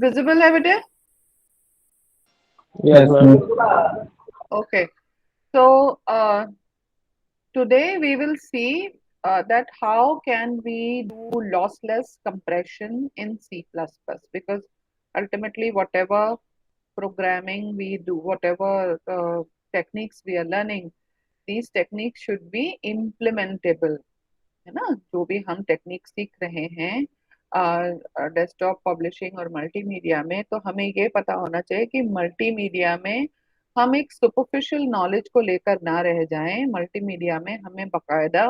Visible evidence? Yes, Yes, ma'am. ma'am. Okay. So today we will see that how can we do lossless compression in C++ because ultimately whatever programming we do, whatever techniques we are learning, these techniques should be implementable. है ना, जो भी हम technique सीख रहे हैं desktop publishing और multimedia में, तो हमें ये पता होना चाहिए कि मल्टीमीडिया में हम एक सुपरफिशियल नॉलेज को लेकर ना रह जाएं। मल्टीमीडिया में हमें बकायदा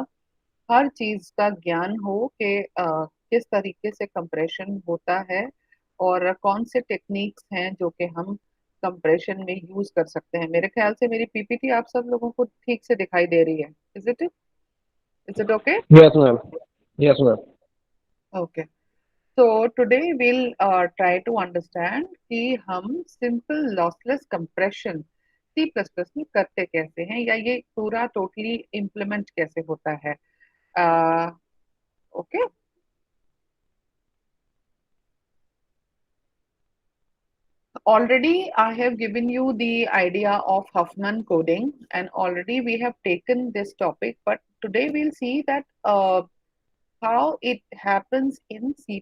हर चीज का ज्ञान हो कि किस तरीके से कंप्रेशन होता है और कौन से टेक्निक्स हैं जो कि हम कंप्रेशन में यूज कर सकते हैं। मेरे ख्याल से मेरी पीपीटी आप सब लोगों को ठीक से दिखाई दे रही है। Is it okay? Yes, ma'am. Yes, ma'am. Okay. So today we'll try to understand कि हम simple lossless compression C++ में करते कैसे हैं या ये पूरा totally implement कैसे होता है। Okay. Already I have given you the idea of Huffman coding and already we have taken this topic, but today we'll see that how it happens in C++.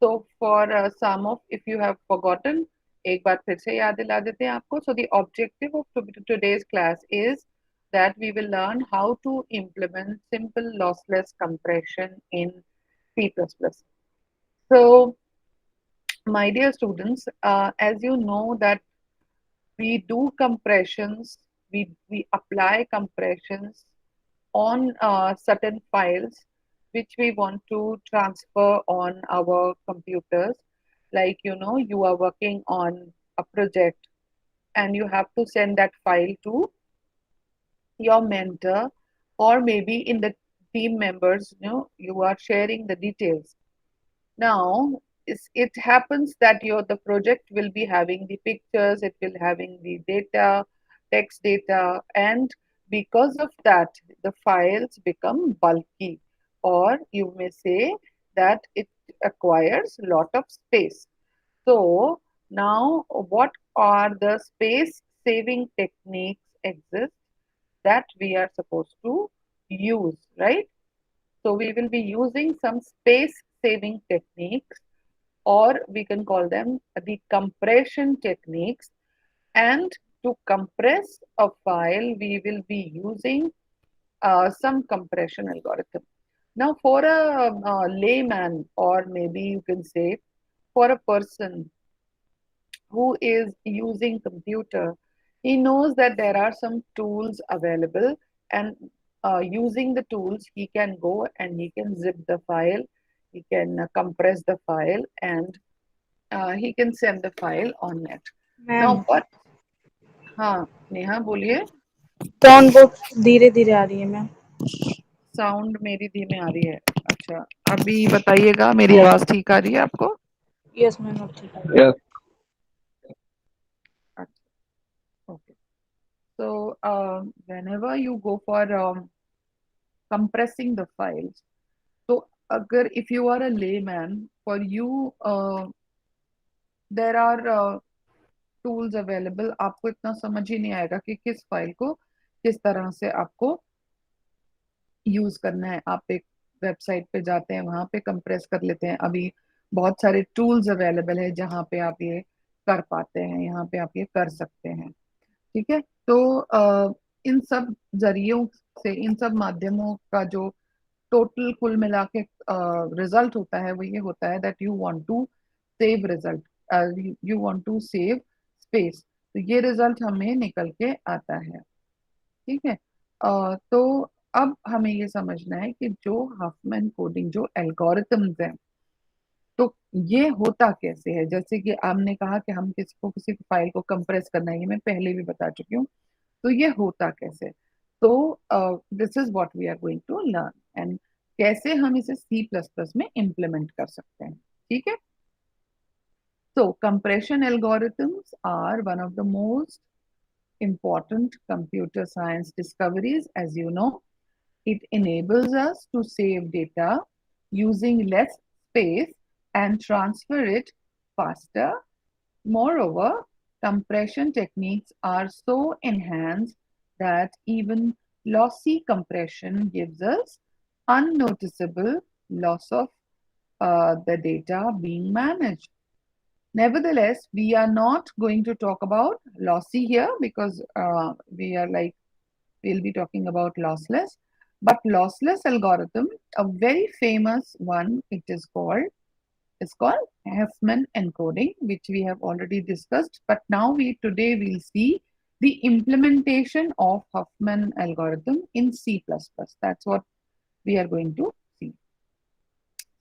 So for some of, if you have forgotten, एक बार फिर से याद दिला देते हैं आपको. So the objective of today's class is that we will learn how to implement simple lossless compression in C++. So my dear students, as you know that we do compressions, we apply compressions on certain files which we want to transfer on our computers. Like, you know, you are working on a project and you have to send that file to your mentor, or maybe in the team members, you know, you are sharing the details. Now, it happens that the project will be having the pictures, it will having the data, text data, and because of that, the files become bulky, or you may say that it acquires a lot of space. So now, what are the space saving techniques exist that we are supposed to use, right? So we will be using some space saving techniques, or we can call them the compression techniques. And to compress a file, we will be using some compression algorithm. Now, for a layman, or maybe you can say for a person who is using computer, he knows that there are some tools available, and using the tools he can go and he can zip the file, he can compress the file, and he can send the file on net. Ma'am Now but हाँ नेहा बोलिए। Tone बहुत धीरे धीरे आ रही है ma'am. Sound मेरी धीमे आ रही है? अच्छा, अभी बताइएगा मेरी आवाज ठीक आ रही है आपको? यस मैम अब ठीक है। Yes. अच्छा, okay. So whenever you go for compressing the files, तो अगर if you are a layman, for you there are tools available, आपको इतना समझ ही नहीं आएगा कि किस फाइल को किस तरह से आपको यूज करना है। आप एक वेबसाइट पे जाते हैं, वहां पे कंप्रेस कर लेते हैं। अभी बहुत सारे टूल्स अवेलेबल है जहाँ पे आप ये कर पाते हैं, यहाँ पे आप ये कर सकते हैं। ठीक है, तो इन सब जरियों से, इन सब माध्यमों का जो टोटल कुल मिला के रिजल्ट होता है वो ये होता है that you want to save result, you want to save space. तो ये रिजल्ट हमें निकल के आता है। ठीक है, तो अब हमें ये समझना है कि जो हफमैन कोडिंग, जो एल्गोरिथम्स हैं, तो ये होता कैसे है। जैसे कि आपने कहा कि हम किसी फाइल को कंप्रेस करना है, ये मैं पहले भी बता चुकी हूँ। तो ये होता कैसे, तो this is what we are going to learn, and कैसे हम इसे सी प्लस प्लस में इम्प्लीमेंट कर सकते हैं। ठीक है, so compression algorithms are one of the most important computer science discoveries. As you know, it enables us to save data using less space and transfer it faster. Moreover, compression techniques are so enhanced that even lossy compression gives us unnoticeable loss of the data being managed. Nevertheless, we are not going to talk about lossy here because we'll be talking about lossless. But lossless algorithm, a very famous one, is called Huffman encoding, which we have already discussed. But now today we'll see the implementation of Huffman algorithm in C++. That's what we are going to see.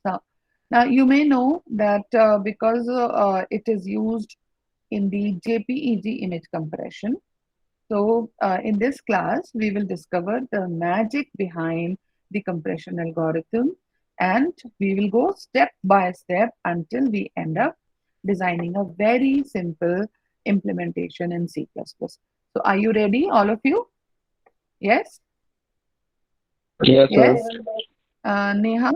So, now you may know that because it is used in the JPEG image compression. So in this class, we will discover the magic behind the compression algorithm, and we will go step by step until we end up designing a very simple implementation in C++. So are you ready, all of you? Yes? Yes, Yes? ma'am.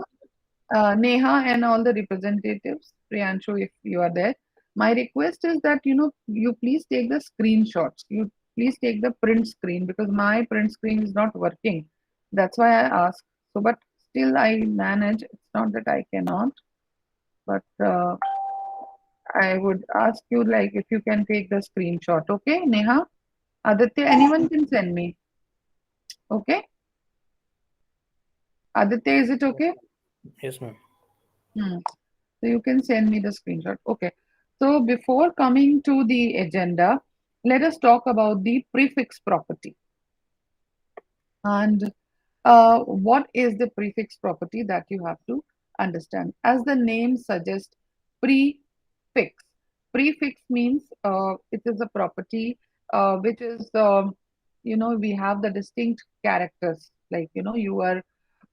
Neha and all the representatives, Priyanshu, if you are there, my request is that you please take the screenshots. You please take the print screen because my print screen is not working. That's why I ask. So, but still I manage. It's not that I cannot, but I would ask you like if you can take the screenshot. Okay, Neha, Aditya, anyone can send me. Okay, Aditya, is it okay? Yes, ma'am. Hmm. So you can send me the screenshot. Okay. So before coming to the agenda, let us talk about the prefix property. And what is the prefix property that you have to understand? As the name suggests, prefix. Prefix means it is a property which is, we have the distinct characters. Like,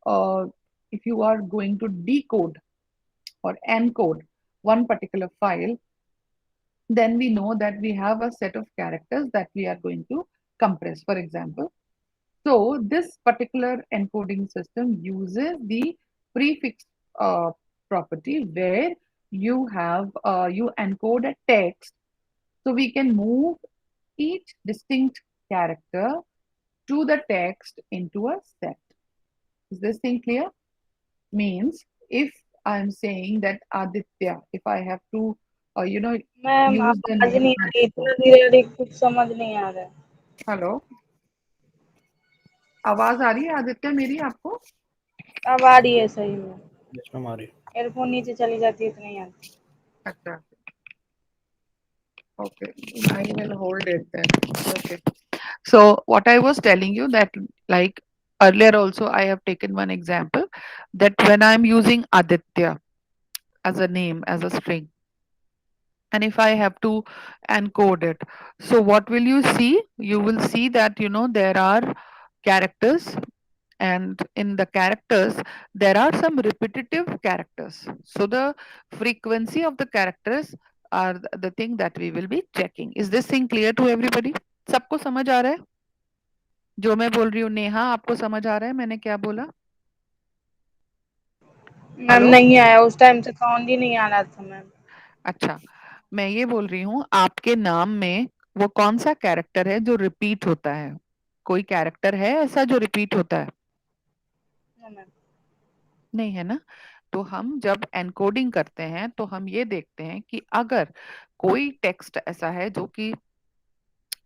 uh, if you are going to decode or encode one particular file, then we know that we have a set of characters that we are going to compress, for example. So this particular encoding system uses the prefix property where you encode a text, so we can move each distinct character to the text into a set. Is this thing clear? Means if I'm saying that Aditya, if I have to, ma'am use the आवाज name नहीं आ रही, Aditya. इतना धीरे धीरे कुछ समझ नहीं आ रहा है। हेलो, आवाज आ रही है आदित्य मेरी आपको? अब आ रही है सही में। Yes, ma'am. आ रही है। एयरफोन नीचे चली जाती है तो नहीं आती। अच्छा, okay, I will hold it then. Okay. So what I was telling you that like earlier also I have taken one example that when I'm using Aditya as a name, as a string, and if I have to encode it, so what will you see? You will see that there are characters, and in the characters there are some repetitive characters. So the frequency of the characters are the thing that we will be checking. Is this thing clear to everybody? सबको समझ आ रहा है जो मैं बोल रही हूँ? नेहा, आपको समझ आ रहा है मैंने क्या बोला? मैम हेलो, नहीं आया, उस टाइम से साउंड ही नहीं आ रहा था मैम। अच्छा, मैं ये बोल रही हूँ आपके नाम में वो कौन सा कैरेक्टर है जो रिपीट होता है? कोई कैरेक्टर है ऐसा जो रिपीट होता है? No ma'am. नहीं है ना? तो हम जब एनकोडिंग करते हैं तो हम ये देखते हैं कि अगर कोई टेक्स्ट ऐसा है जो कि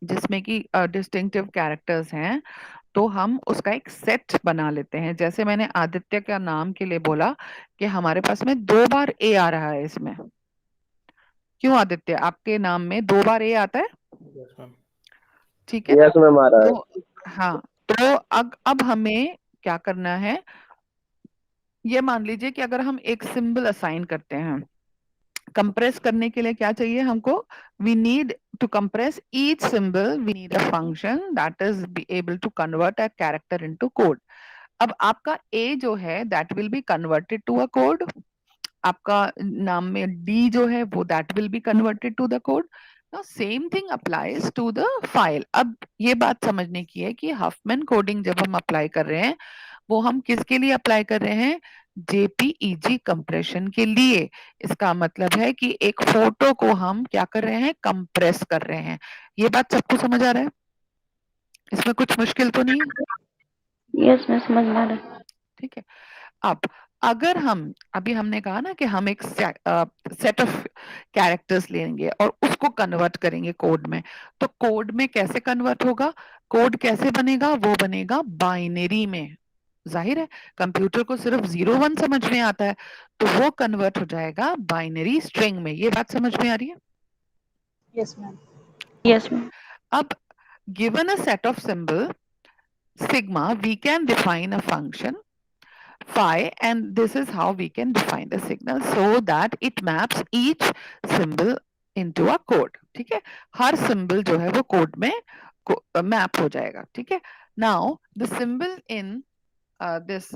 जिसमें कि डिस्टिंक्टिव कैरेक्टर्स हैं, तो हम उसका एक सेट बना लेते हैं। जैसे मैंने आदित्य का नाम के लिए बोला कि हमारे पास में 2 बार ए आ रहा है इसमें। क्यों आदित्य, आपके नाम में 2 बार ए आता है? Yes, ma'am. ठीक है? यस मैम आ रहा है। तो हाँ, तो अब हमें क्या करना है? ये मान लीजिए कि अगर हम एक सिंबल असाइन करते हैं, कंप्रेस करने के लिए क्या चाहिए हमको? We need to compress each symbol, we need a function that is be able to convert a character into code. अब आपका ए जो है that will be converted to a code, आपका नाम में डी जो है वो that will be converted to the code. Now same thing applies to the file. अब ये बात समझने की है कि हफमैन कोडिंग जब हम अप्लाई कर रहे हैं, वो हम किसके लिए अप्लाई कर रहे हैं? JPEG कंप्रेशन के लिए। इसका मतलब है कि एक फोटो को हम क्या कर रहे हैं, कंप्रेस कर रहे हैं। ये बात सबको समझ आ रहा है? इसमें कुछ मुश्किल तो नहीं है? यस मैं समझ में आ रहा है। ठीक है। अब अगर हम अभी हमने कहा ना कि हम एक सेट ऑफ कैरेक्टर्स लेंगे और उसको कन्वर्ट करेंगे कोड में, तो कोड में कैसे कन्वर्ट होगा, कोड कैसे बनेगा, वो बनेगा बाइनरी में। जाहिर है कंप्यूटर को सिर्फ 0 1 समझ में आता है, तो वो कन्वर्ट हो जाएगा बाइनरी स्ट्रिंग में। ये बात समझ में आ रही है? Yes ma'am. Yes ma'am. अब given a set of symbol sigma, we can define a function phi, and this is how we can define the signal so that it maps each symbol into a code. ठीक है, हर symbol जो है वो code में map हो जाएगा। ठीक है, now the symbol in this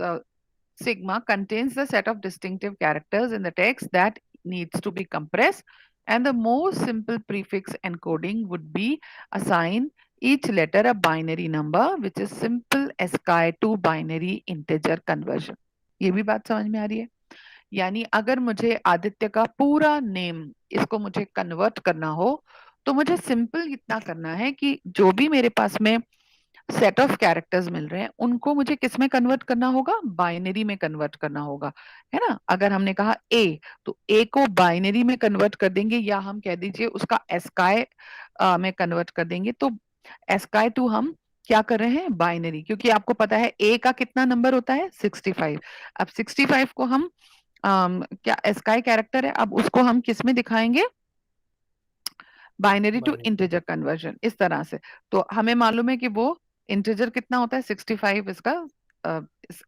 sigma contains the set of distinctive characters in the text that needs to be compressed, and the most simple prefix encoding would be assign each letter a binary number, which is simple ASCII to binary integer conversion. ये भी बात समझ में आ रही है? यानी अगर मुझे आदित्य का पूरा नेम इसको मुझे कन्वर्ट करना हो, तो मुझे सिंपल इतना करना है कि जो भी मेरे पास में सेट ऑफ कैरेक्टर्स मिल रहे हैं उनको मुझे किस में कन्वर्ट करना होगा, बाइनरी में कन्वर्ट करना होगा, है ना। अगर हमने कहा ए, तो ए को बाइनरी में कन्वर्ट कर देंगे, या हम कह दीजिए उसका एस्काई में कन्वर्ट कर देंगे। तो एस्काई टू हम क्या कर रहे हैं, बाइनरी, क्योंकि आपको पता है ए का कितना नंबर होता है, 65। अब 65 को हम क्या एस्काई कैरेक्टर है, अब उसको हम किस में दिखाएंगे, binary to Binary. Integer conversion, इस तरह से। तो हमें मालूम है कि वो इंटीजर कितना होता है, 65 इसका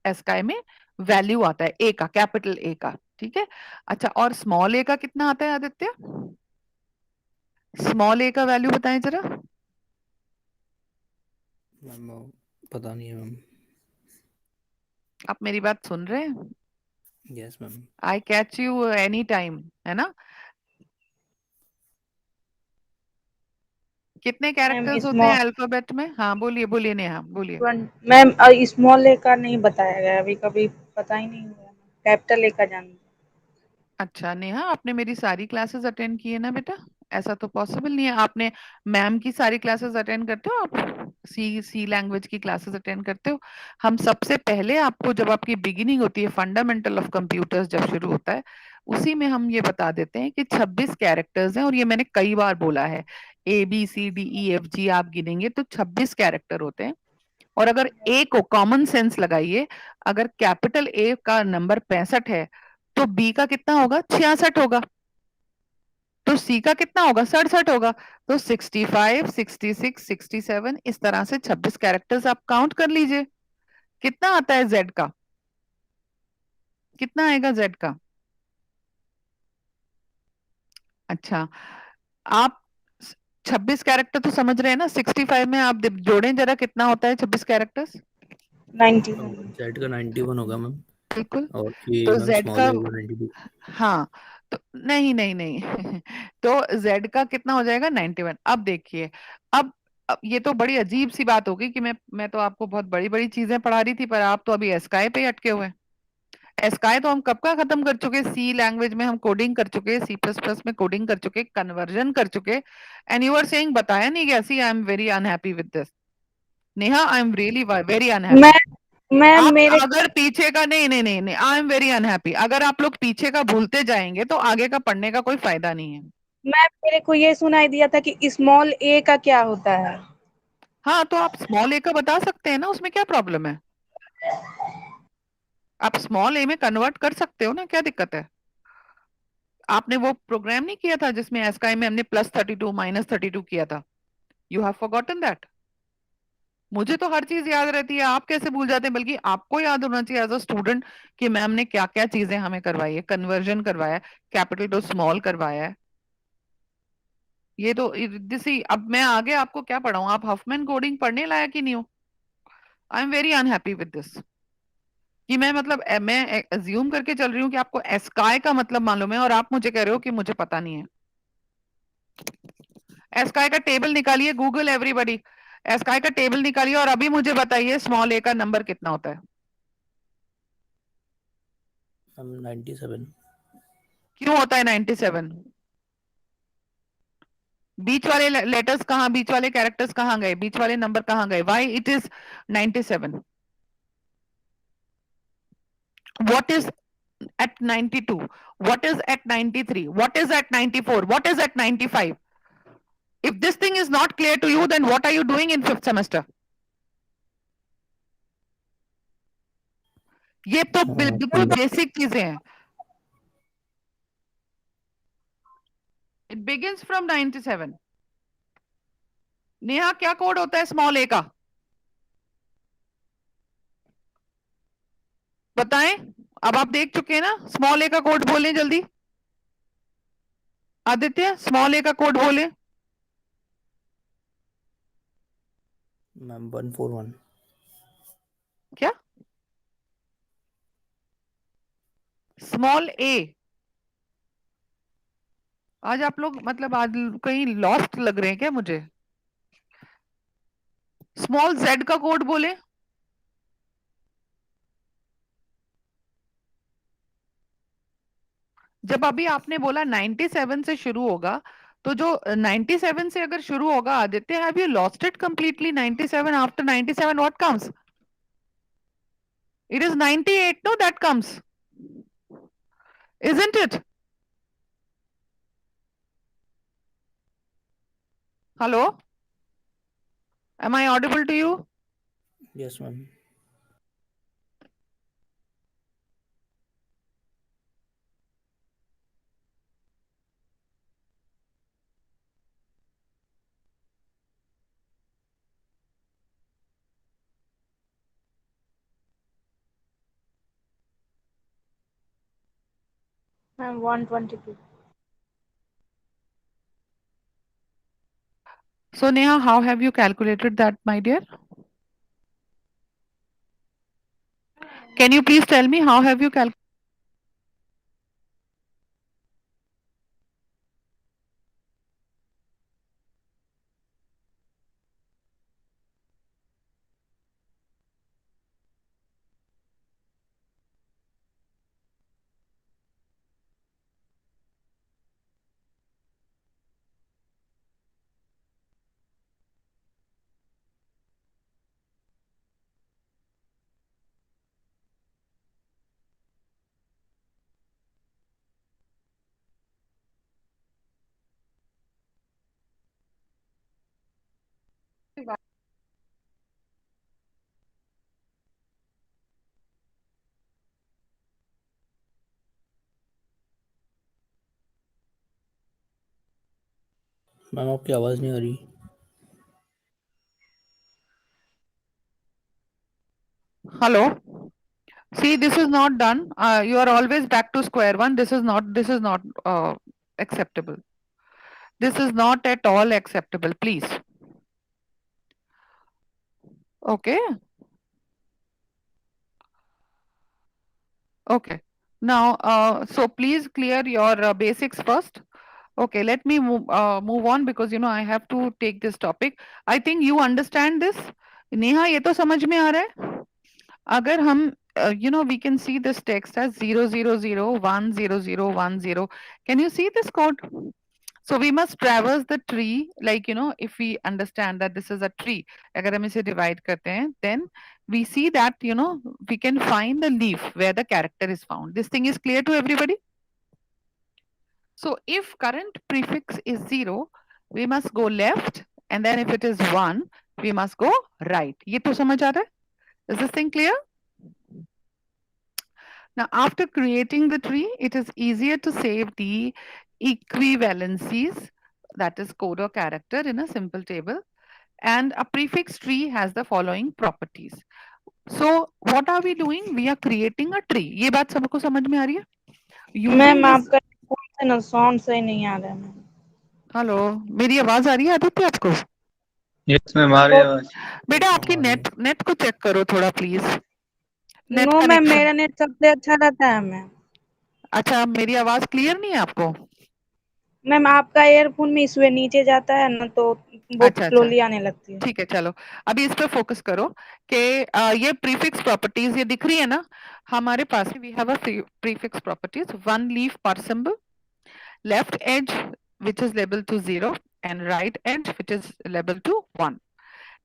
एस्काई में वैल्यू आता है ए का, कैपिटल ए का। ठीक है, अच्छा और स्मॉल ए का कितना आता है आदित्य, स्मॉल ए का वैल्यू बताएं जरा। मैम पता नहीं है मैम। आप मेरी बात सुन रहे हैं? Yes ma'am. I catch you any time, है ना। कितने मैम कैरेक्टर्स होते हैं अल्फाबेट में? हाँ बोलिए बोलिए नेहा बोलिए। मैम स्मॉल ए का नहीं बताया गया अभी, कभी पता ही नहीं हुआ। कैपिटल ए का जान। अच्छा नेहा, आपने मेरी सारी क्लासेस अटेंड की है ना बेटा? ऐसा तो पॉसिबल नहीं है। आपने मैम की सारी क्लासेस अटेंड करते हो? आप सी लैंग्वेज की क्लासेस अटेंड करते हो? हम सबसे पहले आपको, जब आपकी बिगिनिंग होती है, फंडामेंटल ऑफ कंप्यूटर्स जब शुरू होता है, उसी में हम ये बता देते हैं कि 26 कैरेक्टर्स हैं। और ये मैंने कई बार बोला है, ABCDEFG आप गिनेंगे तो 26 कैरेक्टर होते हैं। और अगर ए को कॉमन सेंस लगाइए, अगर कैपिटल ए का नंबर 65 है, तो बी का कितना होगा, 66 होगा, तो सी का कितना होगा, 67 होगा। तो 65, 66, 67, इस तरह से 26 कैरेक्टर्स आप काउंट कर लीजिए। कितना आता है जेड का, कितना आएगा जेड का? अच्छा, आप 26 कैरेक्टर तो समझ रहे हैं ना, 65 में आप जोड़ें जरा, कितना होता है 26 कैरेक्टर्स? 91। जेड का 91 होगा मैम। बिल्कुल, और कि तो मैम जेड स्मॉल का, ए होगा 92। हाँ, तो नहीं नहीं नहीं तो z का कितना हो जाएगा, 91। अब देखिए, अब ये तो बड़ी अजीब सी बात होगी कि मैं तो आपको बहुत बड़ी बड़ी चीजें पढ़ा रही थी, पर आप तो अभी एस्काई पे ही अटके हुए हैं। एस्काई तो हम कब का खत्म कर चुके, सी लैंग्वेज में हम कोडिंग कर चुके, C++ में कोडिंग कर चुके, कन्वर्जन कर चुके, एंड यू आर सेइंग बताया नहीं कैसी। I am very unhappy with this Neha, I am really very मैं अनहैप्पी। मैं आप मेरे अगर पीछे का, नहीं नहीं नहीं नहीं, आई एम वेरी अनहैप्पी। अगर आप लोग पीछे का भूलते जाएंगे तो आगे का पढ़ने का कोई फायदा नहीं है। मेरे को ये सुनाई दिया था कि स्मॉल ए का क्या होता है। हाँ, तो आप स्मॉल ए का बता सकते हैं ना, उसमें क्या प्रॉब्लम है? आप स्मॉल ए में कन्वर्ट कर सकते हो ना, क्या दिक्कत है? आपने वो प्रोग्राम नहीं किया था जिसमें एस्काई में हमने +32 -32 किया था? You have forgotten that. मुझे तो हर चीज याद रहती है, आप कैसे भूल जाते हैं? बल्कि आपको याद होना चाहिए एज अ स्टूडेंट कि मैम ने क्या क्या चीजें हमें करवाई है, कन्वर्जन करवाया है, कैपिटल टू स्मॉल करवाया है। ये तो दिसी, अब मैं आगे आपको क्या पढ़ाऊं? आप हफमैन कोडिंग पढ़ने लायक ही नहीं हो। I am very unhappy with this कि मैं मतलब मैं अज्यूम करके चल रही हूँ कि आपको एस्काई का मतलब मालूम है, और आप मुझे कह रहे हो कि मुझे पता नहीं है। एस्काई का टेबल निकालिए, गूगल एवरीबॉडी, एस्काई का टेबल निकालिए और अभी मुझे बताइए स्मॉल ए का नंबर कितना होता है। मैम 97। क्यों होता है 97? बीच वाले लेटर्स कहाँ, बीच वाले कैरेक्टर्स कहाँ गए, बीच वाले नंबर कहाँ गए? Why it is 97? What is at 92? What is at 93? What is at 94? What is at 95? If this thing is not clear to you, then what are you doing in 5th semester? ये तो बिल्कुल basic चीजें हैं. It begins from 97. Neha, क्या code होता है small ए का? बताएं. अब आप देख चुके हैं ना, स्मॉल ए का कोड बोलें जल्दी. आदित्य, स्मॉल ए का कोड बोले. मैम 141। क्या? स्मॉल ए. आज आप लोग मतलब आज कहीं लॉस्ट लग रहे हैं क्या मुझे? स्मॉल जेड का कोड बोले. जब अभी आपने बोला 97 से शुरू होगा, तो जो 97 से अगर शुरू होगा, Aditya, have you lost it completely? 97 after 97 what comes? It is 98, no, that comes. Isn't it? Hello? Am I audible to you? Yes ma'am. Ma'am 122। So, Neha, how have you calculated that, my dear? Can you please tell me how have you calculated? Ma'am आपकी आवाज़ नहीं आ रही। Hello? See, this is not done. You are always back to square one. This is not acceptable. This is not at all acceptable, please. Okay. Okay. Now, so please clear your basics first. Okay, let me move on because you know I have to take this topic. I think you understand this. Neha, ये तो समझ में आ रहा है? अगर हम you know, we can see this text as 000100010. Can you see this code? So we must traverse the tree, like you know, if we understand that this is a tree, अगर हम इसे divide करते हैं, then we see that you know we can find the leaf where the character is found. This thing is clear to everybody? So if current prefix is 0, we must go left, and then if it is 1, we must go right. ये तो समझ आ रहा है? Is this thing clear? Now, after creating the tree, it is easier to save the equivalencies, that is code or character, in a simple table. And a prefix tree has the following properties. So, what are we doing? We are creating a tree. ये बात सबको समझ में आ रही है? Ma'am Using this. आपका phone से ना साउंड सही नहीं आ रहा है मैम। हेलो, मेरी आवाज आ रही है आदित्य आपको? यस मैम आ रही है आवाज। बेटा आपकी नेट को चेक करो थोड़ा प्लीज. नो मैम, मेरा नेट सबसे अच्छा रहता है मैम। अच्छा, मेरी आवाज क्लियर नहीं है आपको? मैम आपका एयरफोन में इशू है, नीचे जाता है ना तो बहुत अच्छा अच्छा स्लोली आने लगती है। ठीक है, चलो अभी इस पे फोकस करो कि ये प्रीफिक्स प्रॉपर्टीज ये दिख रही है ना हमारे पास। We have a prefix properties, one leaf पर symbol, left edge which is labeled to 0 and right edge which is labeled to 1.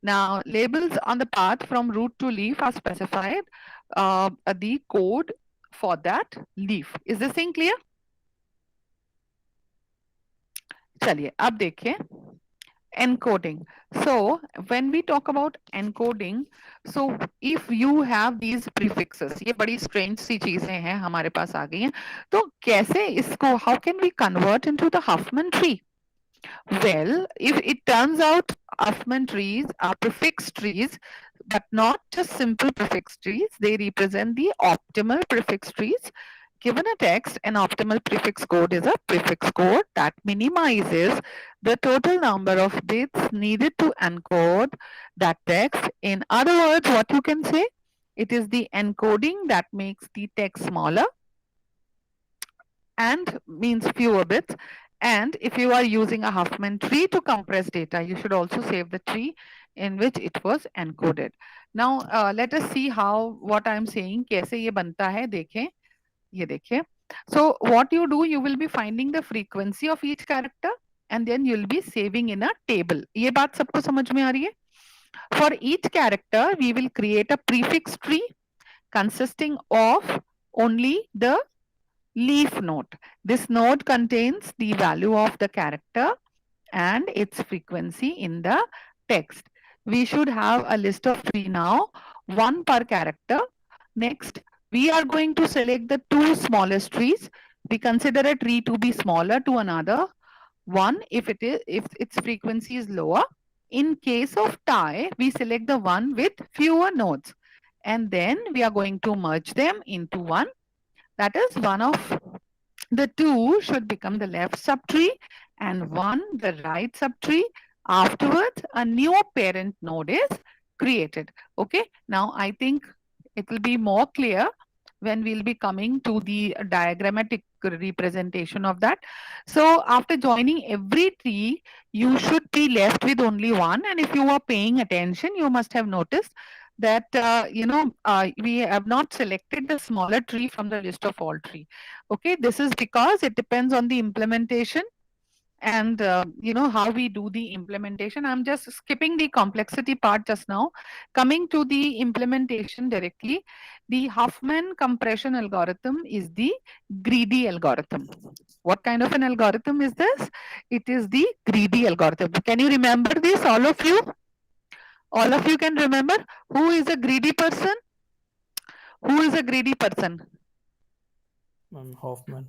Now labels on the path from root to leaf are specified the code for that leaf. Is this thing clear? चलिए अब देखिए encoding. So when we talk about encoding, so if you have these prefixes, ये बड़ी strange सी चीजें हैं हमारे पास आ गई हैं, तो कैसे इसको, how can we convert into the Huffman tree? Well, if it turns out Huffman trees are prefix trees, but not just simple prefix trees, they represent the optimal prefix trees. Given a text, an optimal prefix code is a prefix code that minimizes the total number of bits needed to encode that text. In other words, what you can say, it is the encoding that makes the text smaller and means fewer bits. And if you are using a Huffman tree to compress data, you should also save the tree in which it was encoded. Now, let us see how what I am saying कैसे ये बनता है. देखें, ये देखिए. So what you do, you will be finding the frequency of each character and then you'll be saving in a table. ये बात सबको समझ में आ रही है? For each character, we will create a prefix tree consisting of only the leaf node. This node contains the value of the character and its frequency in the text. We should have a list of three now, one per character. Next, we are going to select the two smallest trees. We consider a tree to be smaller to another one if its frequency is lower. In case of tie, we select the one with fewer nodes, and then we are going to merge them into one. That is, one of the two should become the left subtree and one the right subtree. Afterwards, a new parent node is created. Okay, now I think it will be more clear when we'll be coming to the diagrammatic representation of that. So after joining every tree, you should be left with only one. And if you are paying attention, you must have noticed that, we have not selected the smaller tree from the list of all tree. Okay, this is because it depends on the implementation and how we do the implementation. I'm just skipping the complexity part just now, coming to the implementation directly. The Huffman compression algorithm is the greedy algorithm. What kind of an algorithm is this? It is the greedy algorithm. Can you remember this, all of you? All of you can remember who is a greedy person? Who is a greedy person? Hoffman.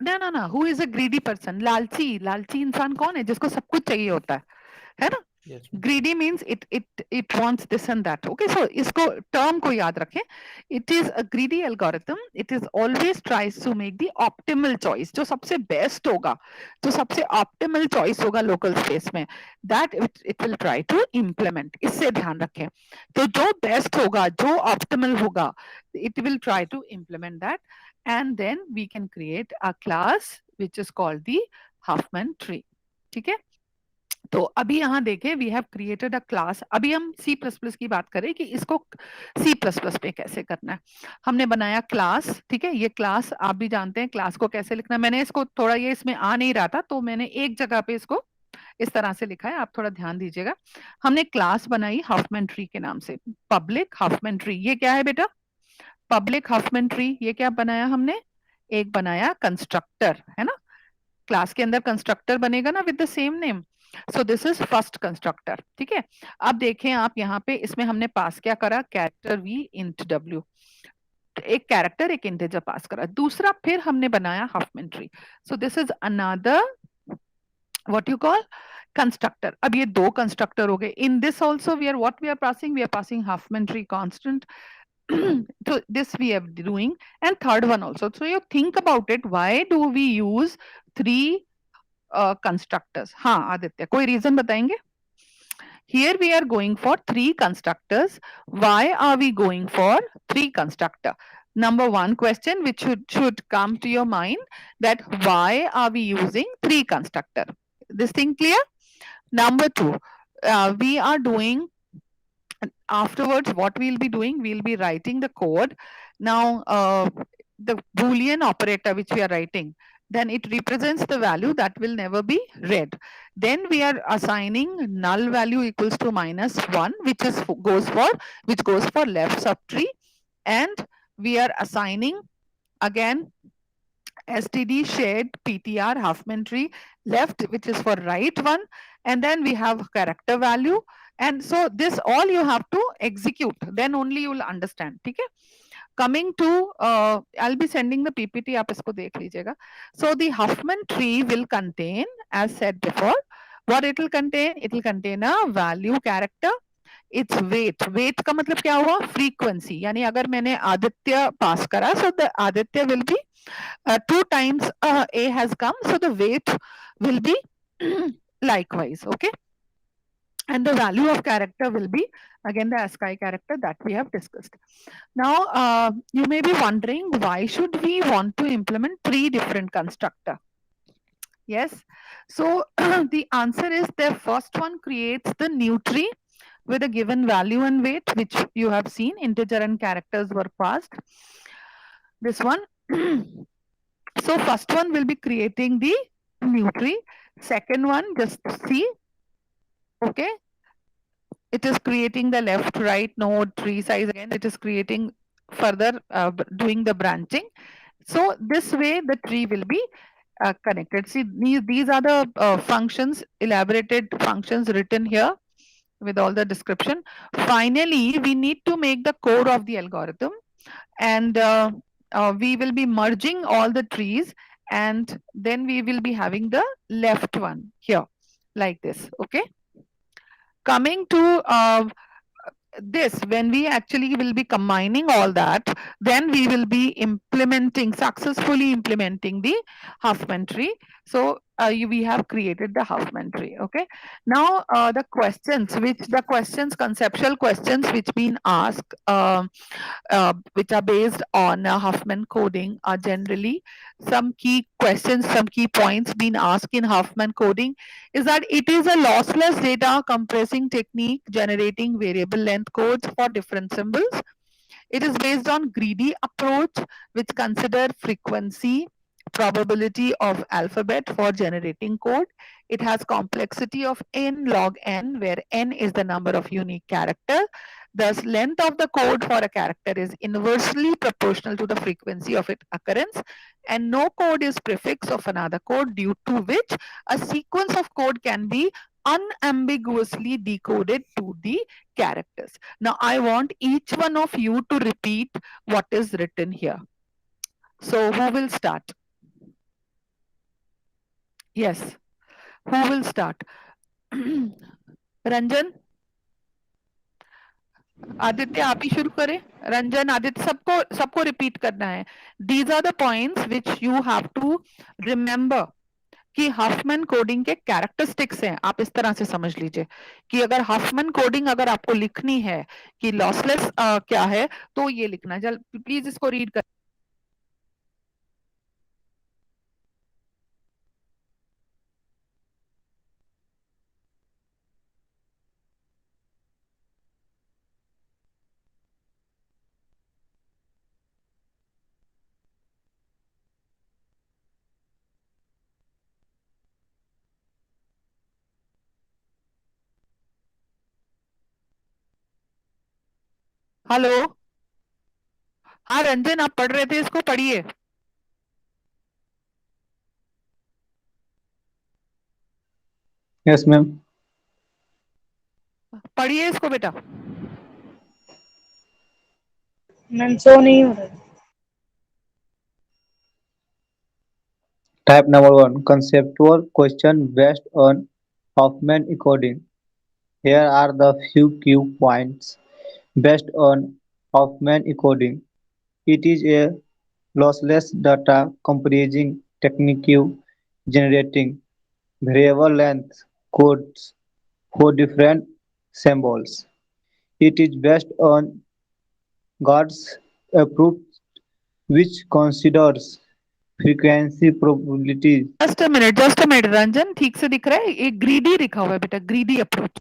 No. Who is a greedy person? लालची इंसान कौन है जिसको सब कुछ चाहिए होता है ना? Yes, ma'am. Greedy means it wants this and that. Okay, so इसको term को याद रखें. It is a greedy algorithm. It is always tries to make the optimal choice. जो सबसे best होगा, जो सबसे optimal choice होगा local space में, that it will try to implement. इससे ध्यान रखें. तो जो best होगा, जो optimal होगा, it will try to implement that, and then we can create a class which is called the Huffman tree. ठीक है? तो अभी यहाँ देखें, we have created a class. अभी हम C++ की बात करें कि इसको C++ पे कैसे करना है. हमने बनाया क्लास. ठीक है, ये क्लास आप भी जानते हैं क्लास को कैसे लिखना है. मैंने इसको थोड़ा, ये इसमें आ नहीं रहा था तो मैंने एक जगह पे इसको इस तरह से लिखा है, आप थोड़ा ध्यान दीजिएगा. हमने क्लास बनाई हफमैन ट्री के नाम से, पब्लिक हफमैन ट्री. ये क्या है बेटा? Public Huffman tree. ये क्या बनाया हमने? एक बनाया कंस्ट्रक्टर, है ना? क्लास के अंदर कंस्ट्रक्टर बनेगा ना with the same name. So this is first constructor. ठीक है, अब देखें आप यहाँ पे, इसमें हमने पास क्या करा? Character v int w. एक कैरेक्टर एक इंटीजर पास करा. दूसरा फिर हमने बनाया Huffman tree. So this is another what you call constructor. अब ये दो कंस्ट्रक्टर हो गए. In this also we are passing Huffman tree constant. So this we are doing, and third one also. So you think about it, why do we use three constructors? हाँ आदित्य, कोई reason बताएंगे? Here we are going for three constructors. Why are we going for three constructor? number one question which should come to your mind, that why are we using three constructor? This thing clear? Number two, we are doing afterwards what we'll be doing, we'll be writing the code. Now the boolean operator which we are writing, then it represents the value that will never be read. Then we are assigning null value equals to -1, which goes for left subtree, and we are assigning again std shared ptr Huffman tree left, which is for right one, and then we have character value. And so this all you have to execute, then only you will understand. Okay, coming to I'll be sending the ppt, aap isko dekh lijiyega. So the Huffman tree will contain, as said before, what it will contain? It will contain a value character, its weight. Weight का मतलब क्या हुआ? Frequency. यानी अगर मैंने आदित्य पास करा, so the Aditya will be 2 times A has come, so the weight will be likewise. Okay, and the value of character will be again the ASCII character that we have discussed. Now you may be wondering, why should we want to implement 3 different constructor? Yes, so the answer is the first one creates the new tree with a given value and weight, which you have seen, integer and characters were passed. This one. So first one will be creating the new tree. Second one, just see, okay, it is creating the left, right node, tree size. Again, it is creating further, doing the branching. So this way the tree will be connected. See, these are the functions, elaborated functions written here with all the description. Finally, we need to make the core of the algorithm, and we will be merging all the trees, and then we will be having the left one here like this. Okay, coming to this, when we actually will be combining all that, then we will be successfully implementing the Huffman tree. So we have created the Huffman tree. Okay, now the conceptual questions which been asked, which are based on Huffman coding, are generally some key questions, some key points being asked in Huffman coding is that it is a lossless data compressing technique generating variable length codes for different symbols. It is based on greedy approach which consider frequency, probability of alphabet for generating code. It has complexity of n log n, where n is the number of unique characters. Thus, length of the code for a character is inversely proportional to the frequency of its occurrence, and no code is prefix of another code, due to which a sequence of code can be unambiguously decoded to the characters. Now, I want each one of you to repeat what is written here. So, who will start? Yes, who will start? Ranjan? Aditya आप ही शुरू करें. रंजन, आदित्य, सबको repeat करना है. These are the points which you have to remember कि Huffman coding के characteristics हैं. आप इस तरह से समझ लीजिए कि अगर हफमैन कोडिंग अगर आपको लिखनी है कि लॉसलेस क्या है, तो ये लिखना है. चल प्लीज इसको रीड कर. हेलो, हाँ रंजन, आप पढ़ रहे थे, इसको पढ़िए. Yes ma'am. पढ़िए इसको बेटा. मैम शो नहीं हो रहा है. Type number 1, conceptual question based on Hoffman encoding. Here are the few key points. Based on Hoffman encoding, it is a lossless data compressing technique generating variable length codes for different symbols. It is based on God's approved which considers frequency probabilities. Just a minute Ranjan, ठीक से दिख रहा है? एक greedy लिखा हुआ है बेटा, greedy approach.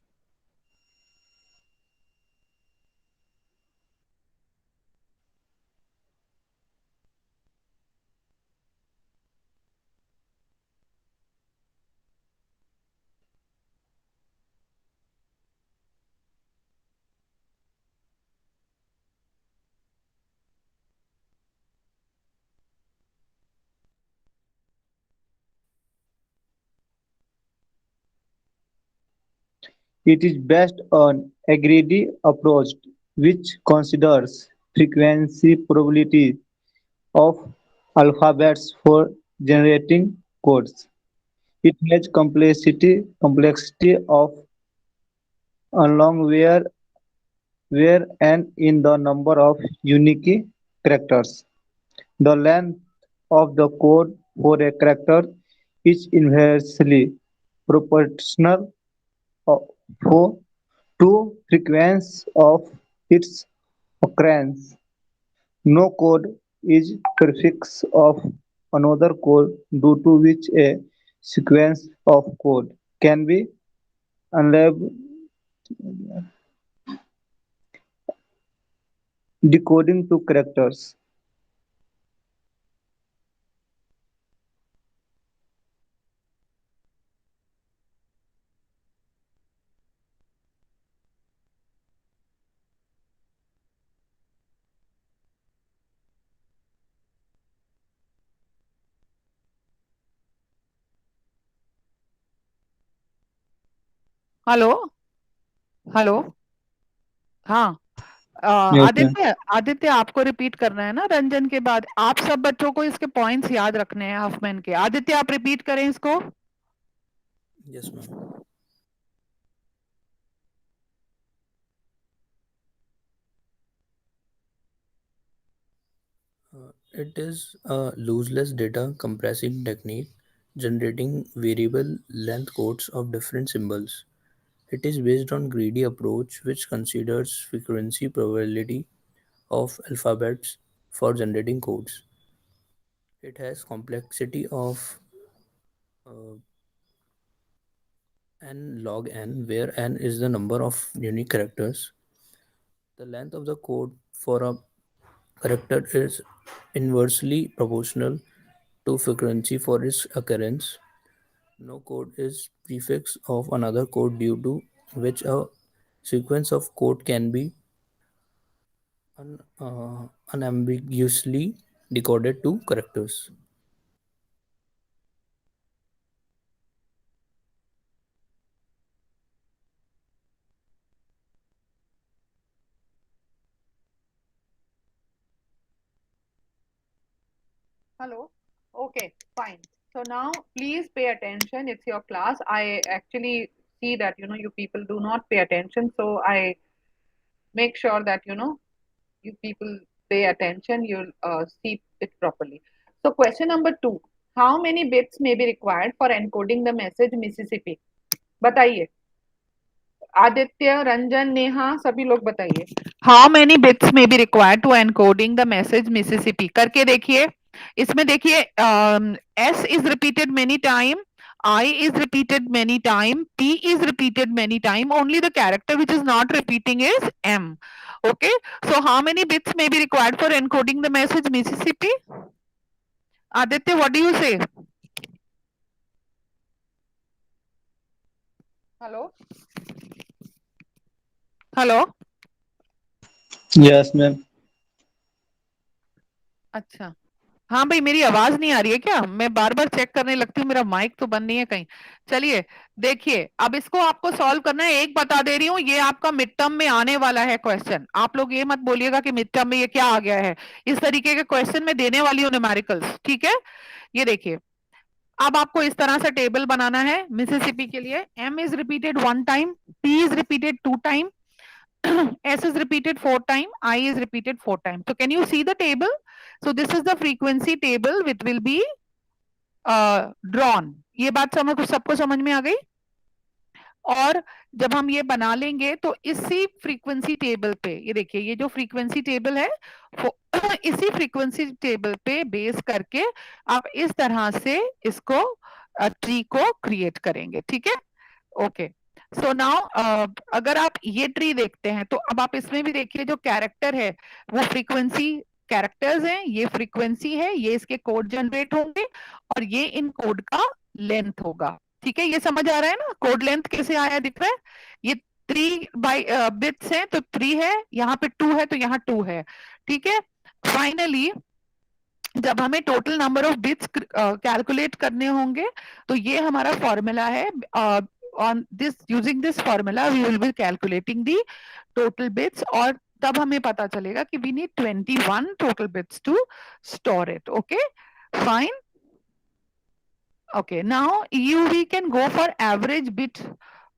It is based on a greedy approach which considers frequency probabilities of alphabets for generating codes. It has complexity of along where n in the number of unique characters. The length of the code for a character is inversely proportional o- for to frequency of its occurrence. No code is prefix of another code due to which a sequence of code can be unlabeled decoding to characters. Hello, hello. हाँ, Yes, ma'am. Aditya, Aditya आपको repeat करना है ना रंजन के बाद। आप सब बच्चों को इसके पॉइंट्स याद रखने हैं हफमैन के। आदित्य आप रिपीट करें इसको। Yes, ma'am. It is a lossless data compressing technique generating variable length codes of different symbols. It is based on greedy approach which considers frequency probability of alphabets for generating codes. It has complexity of uh, n log n, where n is the number of unique characters. The length of the code for a character is inversely proportional to frequency for its occurrence. No code is prefix of another code due to which a sequence of code can be unambiguously decoded to characters. Hello. Okay, fine. So now please pay attention. It's your class. I actually see that you people do not pay attention. So I make sure that you people pay attention. You'll see it properly. So question number 2. How many bits may be required for encoding the message Mississippi? बताइए। आदित्य, रंजन, नेहा, सभी लोग बताइए। How many bits may be required to encoding the message Mississippi? करके देखिए। इसमें देखिए, S is repeated many time, I is repeated many time, P is repeated many time, only the character which is not repeating is M. Okay, so how many bits may be required for encoding the message Mississippi? Aditya, what do you say? Hello? Hello? Yes, ma'am. अच्छा, हाँ भाई, मेरी आवाज नहीं आ रही है क्या? मैं बार बार चेक करने लगती हूँ, मेरा माइक तो बंद नहीं है कहीं। चलिए देखिए, अब इसको आपको सॉल्व करना है। एक बता दे रही हूँ, ये आपका मिड टर्म में आने वाला है क्वेश्चन। आप लोग ये मत बोलिएगा कि मिड टर्म में ये क्या आ गया है। इस तरीके के क्वेश्चन में देने वाली हूँ न्यूमेरिकल्स, ठीक है? ये देखिए, अब आपको इस तरह से टेबल बनाना है मिसिसिपी के लिए। M is repeated 1 time, P is repeated 2 time, S is repeated 4 times, I is repeated 4 times. So can you see the table? So this is the frequency table which will be drawn. ये बात सबको समझ में आ गई? और जब हम ये बना लेंगे तो इसी फ्रीक्वेंसी टेबल पे, ये देखिए ये जो फ्रीक्वेंसी टेबल है इसी फ्रीक्वेंसी टेबल पे बेस करके आप इस तरह से इसको ट्री को क्रिएट करेंगे, ठीक है। ओके, सो नाउ अगर आप ये ट्री देखते हैं तो अब आप इसमें भी देखिए जो कैरेक्टर है वो फ्रीक्वेंसी कैरेक्टर्स हैं, ये फ्रीक्वेंसी है, ये इसके कोड जनरेट होंगे और ये इन कोड का लेंथ होगा, ठीक है। ये समझ आ रहा है ना, कोड लेंथ कैसे आया दिख रहा है, ये 3 बिट्स हैं तो 3 है, यहाँ पे 2 है तो यहाँ 2 है, ठीक है। फाइनली जब हमें total number of bits calculate करने होंगे तो ये हमारा फॉर्मूला है, on this using this formula we will be calculating the total bits और तब हमें पता चलेगा कि we need 21 total bits to store it, okay fine। Okay, now we can go for average bit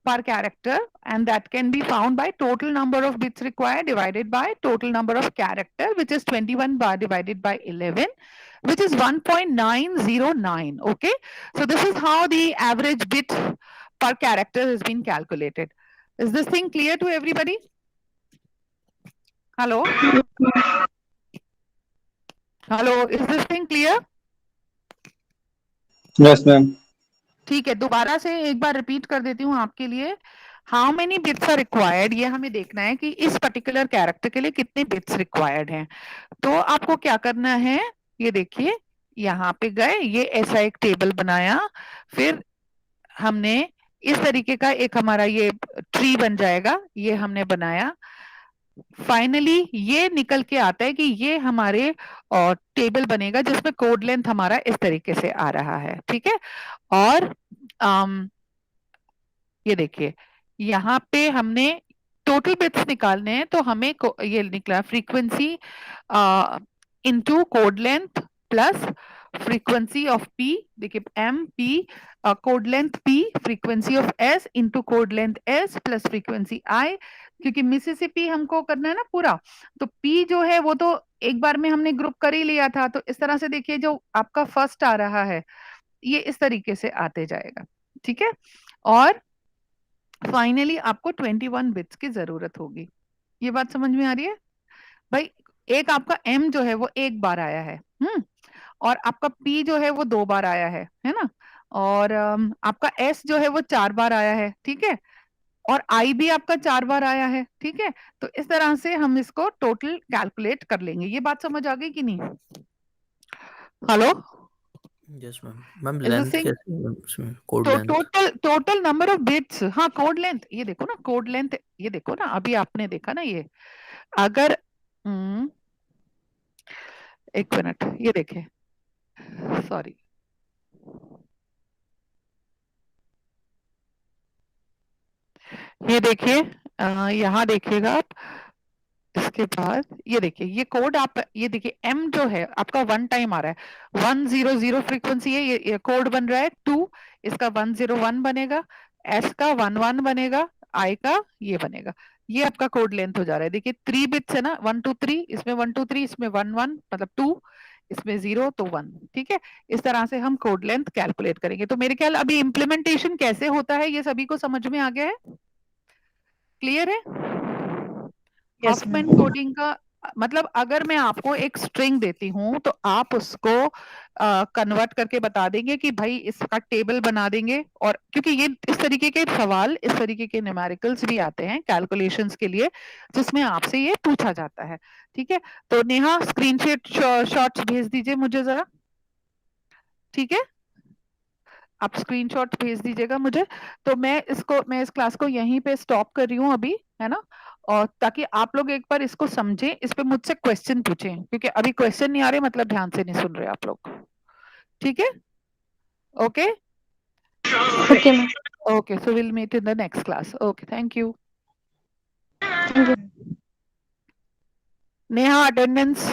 per character and that can be found by total number of bits required divided by total number of character, which is 21 bar divided by 11, which is 1.909. Okay, so this is how the average bit per character has been calculated. Is this thing clear to everybody? Hello? Hello, is this thing clear? Yes, ma'am. ठीक है, दोबारा से एक बार repeat कर देती हूँ आपके लिए। How many bits are required, ये हमें देखना है कि इस पर्टिकुलर कैरेक्टर के लिए कितने बिट्स रिक्वायर्ड हैं। तो आपको क्या करना है, ये देखिए यहाँ पे गए, ये ऐसा एक टेबल बनाया, फिर हमने इस तरीके का एक हमारा ये ट्री बन जाएगा, ये हमने बनाया। फाइनली ये निकल के आता है कि ये हमारे टेबल बनेगा जिसमें कोड लेंथ हमारा इस तरीके से आ रहा है, ठीक है। और ये देखिए यहाँ पे हमने टोटल बिट्स निकालने हैं तो हमें ये निकला frequency into code length plus frequency of P, देखिए M P code length P, frequency of S into code length S plus frequency I, क्योंकि मिसिसिपी हमको करना है ना पूरा, तो पी जो है वो तो एक बार में हमने ग्रुप कर ही लिया था, तो इस तरह से देखिए जो आपका फर्स्ट आ रहा है ये इस तरीके से आते जाएगा, ठीक है। और फाइनली आपको 21 बिट्स की जरूरत होगी, ये बात समझ में आ रही है भाई। एक आपका m जो है वो एक बार आया है, और आपका p जो है वो 2 बार आया है ना, और आपका s जो है वो 4 बार आया है, ठीक है, और i भी आपका 4 बार आया है, ठीक है। तो इस तरह से हम इसको टोटल कैलकुलेट कर लेंगे। ये बात समझ आ गई कि नहीं? Hello, yes ma'am. Ma'am is length this thing कैसे उसमें, कोड तो length? Total number of bits, हाँ कोड लेंथ, ये देखो ना कोड लेंथ, ये देखो ना अभी आपने देखा ना, ये अगर एक मिनट ये देखे, सॉरी ये देखिए यहाँ देखिएगा आप, इसके बाद ये देखिए ये कोड आप ये देखिए m जो है आपका 1 टाइम आ रहा है, 100 फ्रीक्वेंसी है, ये कोड बन रहा है 2, इसका 101 बनेगा, s का 11 बनेगा, i का ये बनेगा, ये आपका कोड लेंथ हो जा रहा है। देखिए 3 बिट्स है ना, 1 2 3, इसमें 1 2 3, इसमें 1 1 मतलब 2, इसमें 0 तो 1, ठीक है। इस तरह से हम कोड लेंथ कैलकुलेट करेंगे। तो मेरे ख्याल अभी इम्प्लीमेंटेशन कैसे होता है ये सभी को समझ में आ गया है, क्लियर है? Yes Hoffmann ma'am. कोडिंग का मतलब अगर मैं आपको एक स्ट्रिंग देती हूँ तो आप उसको कन्वर्ट करके बता देंगे कि भाई इसका टेबल बना देंगे, और क्योंकि ये इस तरीके के सवाल, इस तरीके के न्यूमेरिकल्स भी आते हैं कैलकुलेशंस के लिए जिसमें आपसे ये पूछा जाता है, ठीक है। तो नेहा शॉट्स भेज दीजिए मुझे जरा, ठीक है, आप स्क्रीनशॉट भेज दीजिएगा मुझे। तो मैं इस क्लास को यहीं पे स्टॉप कर रही हूँ अभी, है ना, और ताकि आप लोग एक बार इसको समझें, इस पे मुझसे क्वेश्चन पूछें, क्योंकि अभी क्वेश्चन नहीं आ रहे मतलब ध्यान से नहीं सुन रहे आप लोग, ठीक है। Okay okay ma'am. Okay, so will meet in the next class. Okay, thank you. Thank you. Neha attendance